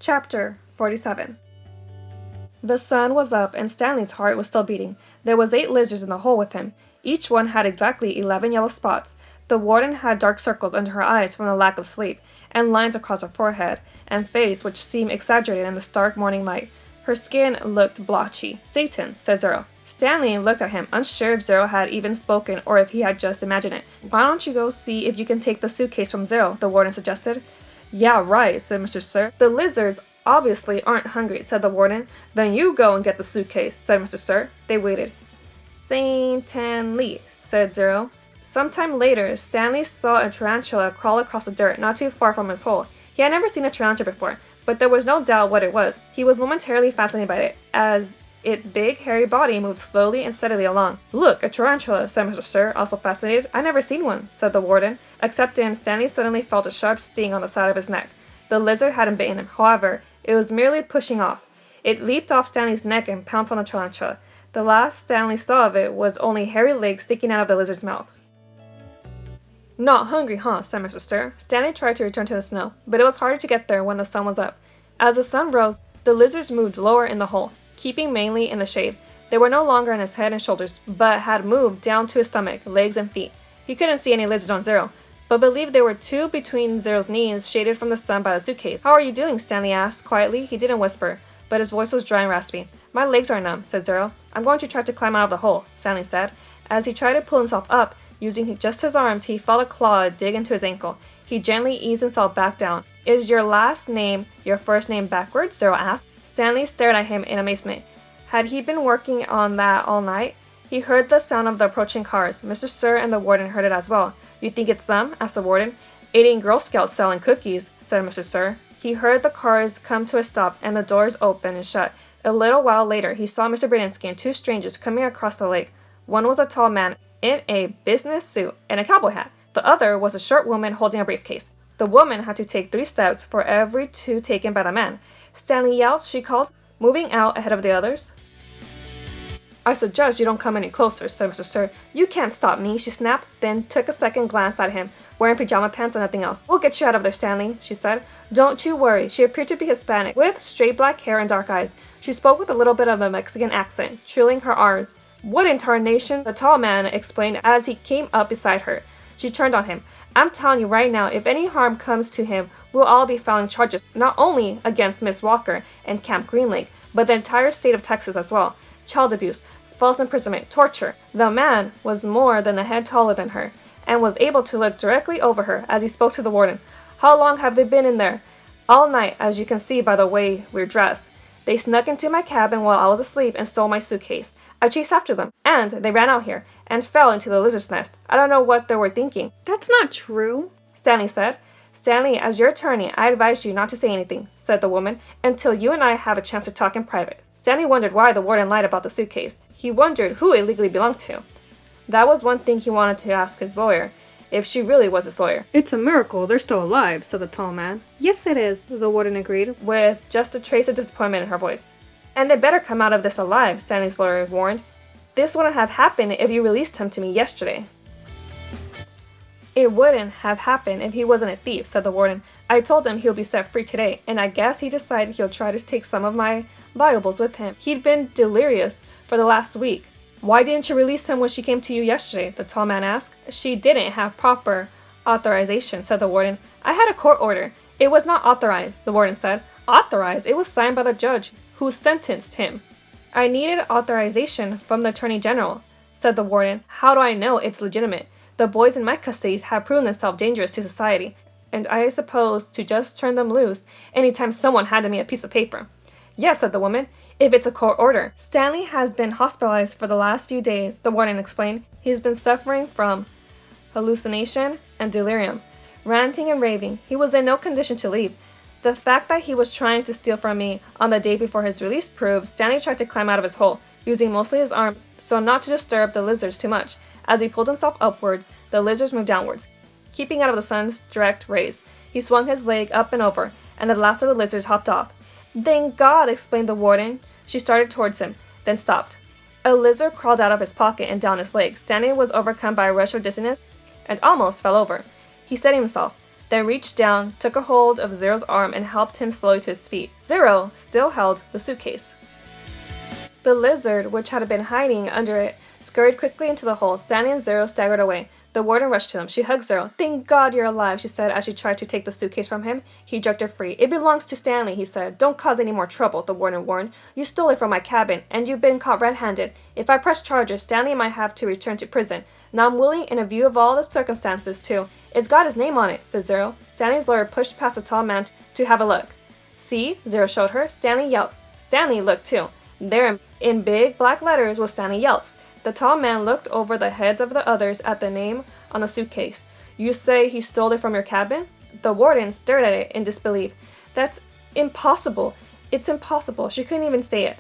Chapter 47. The sun was up and Stanley's heart was still beating. There was 8 lizards in the hole with him. Each one had exactly 11 yellow spots. The warden had dark circles under her eyes from the lack of sleep, and lines across her forehead and face which seemed exaggerated in the stark morning light. Her skin looked blotchy. "Satan," said Zero. Stanley looked at him, unsure if Zero had even spoken or if he had just imagined it. "Why don't you go see if you can take the suitcase from Zero?" the warden suggested. "Yeah, right," said Mr. Sir. "The lizards obviously aren't hungry," said the warden. "Then you go and get the suitcase," said Mr. Sir. They waited. "St. said Zero. Sometime later, Stanley saw a tarantula crawl across the dirt not too far from his hole. He had never seen a tarantula before, but there was no doubt what it was. He was momentarily fascinated by it, as its big, hairy body moved slowly and steadily along. "Look, a tarantula," said Mr. Sir, also fascinated. "I never seen one," said the warden. Except then, Stanley suddenly felt a sharp sting on the side of his neck. The lizard hadn't bitten him, however. It was merely pushing off. It leaped off Stanley's neck and pounced on the tarantula. The last Stanley saw of it was only hairy legs sticking out of the lizard's mouth. "Not hungry, huh?" said Mr. Sir. Stanley tried to return to the snow, but it was harder to get there when the sun was up. As the sun rose, the lizards moved lower in the hole, keeping mainly in the shade. They were no longer on his head and shoulders, but had moved down to his stomach, legs, and feet. He couldn't see any lizards on Zero, but believed there were 2 between Zero's knees, shaded from the sun by the suitcase. "How are you doing?" Stanley asked quietly. He didn't whisper, but his voice was dry and raspy. "My legs are numb," said Zero. "I'm going to try to climb out of the hole," Stanley said. As he tried to pull himself up, using just his arms, he felt a claw dig into his ankle. He gently eased himself back down. "Is your last name your first name backwards?" Zero asked. Stanley stared at him in amazement. Had he been working on that all night? He heard the sound of the approaching cars. Mr. Sir and the warden heard it as well. "You think it's them?" asked the warden. "Eating Girl Scouts selling cookies," said Mr. Sir. He heard the cars come to a stop and the doors open and shut. A little while later, he saw Mr. Bradinsky and 2 strangers coming across the lake. One was a tall man in a business suit and a cowboy hat. The other was a short woman holding a briefcase. The woman had to take 3 steps for every 2 taken by the man. "Stanley yelled," she called, moving out ahead of the others. "I suggest you don't come any closer," said Mr. Sir. "You can't stop me," she snapped, then took a second glance at him, wearing pajama pants and nothing else. "We'll get you out of there, Stanley," she said. "Don't you worry." She appeared to be Hispanic, with straight black hair and dark eyes. She spoke with a little bit of a Mexican accent, trilling her R's. "What in tarnation?" the tall man explained as he came up beside her. She turned on him. "I'm telling you right now, if any harm comes to him, we'll all be filing charges, not only against Miss Walker and Camp Green Lake, but the entire state of Texas as well. Child abuse, false imprisonment, torture." The man was more than a head taller than her, and was able to look directly over her as he spoke to the warden. "How long have they been in there?" "All night, as you can see by the way we're dressed. They snuck into my cabin while I was asleep and stole my suitcase. I chased after them, and they ran out here, and fell into the lizard's nest. I don't know what they were thinking." "That's not true," Stanley said. "Stanley, as your attorney, I advise you not to say anything," said the woman, "until you and I have a chance to talk in private." Stanley wondered why the warden lied about the suitcase. He wondered who it legally belonged to. That was one thing he wanted to ask his lawyer, if she really was his lawyer. "It's a miracle they're still alive," said the tall man. "Yes, it is," the warden agreed, with just a trace of disappointment in her voice. "And they better come out of this alive," Stanley's lawyer warned. "This wouldn't have happened if you released him to me yesterday." "It wouldn't have happened if he wasn't a thief," said the warden. "I told him he'll be set free today, and I guess he decided he'll try to take some of my valuables with him. He'd been delirious for the last week." "Why didn't you release him when she came to you yesterday?" the tall man asked. "She didn't have proper authorization," said the warden. "I had a court order." "It was not authorized," the warden said. "Authorized? It was signed by the judge who sentenced him." "I needed authorization from the Attorney General," said the warden. "How do I know it's legitimate? The boys in my custody have proven themselves dangerous to society, and I suppose to just turn them loose anytime someone handed me a piece of paper." "Yes," said the woman, "if it's a court order." "Stanley has been hospitalized for the last few days," the warden explained. "He's been suffering from hallucination and delirium, ranting and raving. He was in no condition to leave. The fact that he was trying to steal from me on the day before his release proves Stanley tried to climb out of his hole, using mostly his arm so not to disturb the lizards too much. As he pulled himself upwards, the lizards moved downwards, keeping out of the sun's direct rays. He swung his leg up and over, and the last of the lizards hopped off. "Thank God," explained the warden. She started towards him, then stopped. A lizard crawled out of his pocket and down his leg. Stanley was overcome by a rush of dizziness and almost fell over. He steadied himself. then reached down, took a hold of Zero's arm, and helped him slowly to his feet. Zero still held the suitcase. The lizard, which had been hiding under it, scurried quickly into the hole. Stanley and Zero staggered away. The warden rushed to them. She hugged Zero. "Thank God you're alive," she said as she tried to take the suitcase from him. He jerked her free. "It belongs to Stanley," he said. "Don't cause any more trouble," the warden warned. "You stole it from my cabin, and you've been caught red-handed. If I press charges, Stanley might have to return to prison. Now I'm willing, in a view of all the circumstances, to—" "It's got his name on it," said Zero. Stanley's lawyer pushed past the tall man to have a look. "See?" Zero showed her. "Stanley Yelts." Stanley looked too. There, in big black letters, was Stanley Yelts. The tall man looked over the heads of the others at the name on the suitcase. "You say he stole it from your cabin?" The warden stared at it in disbelief. "That's impossible. It's impossible." She couldn't even say it.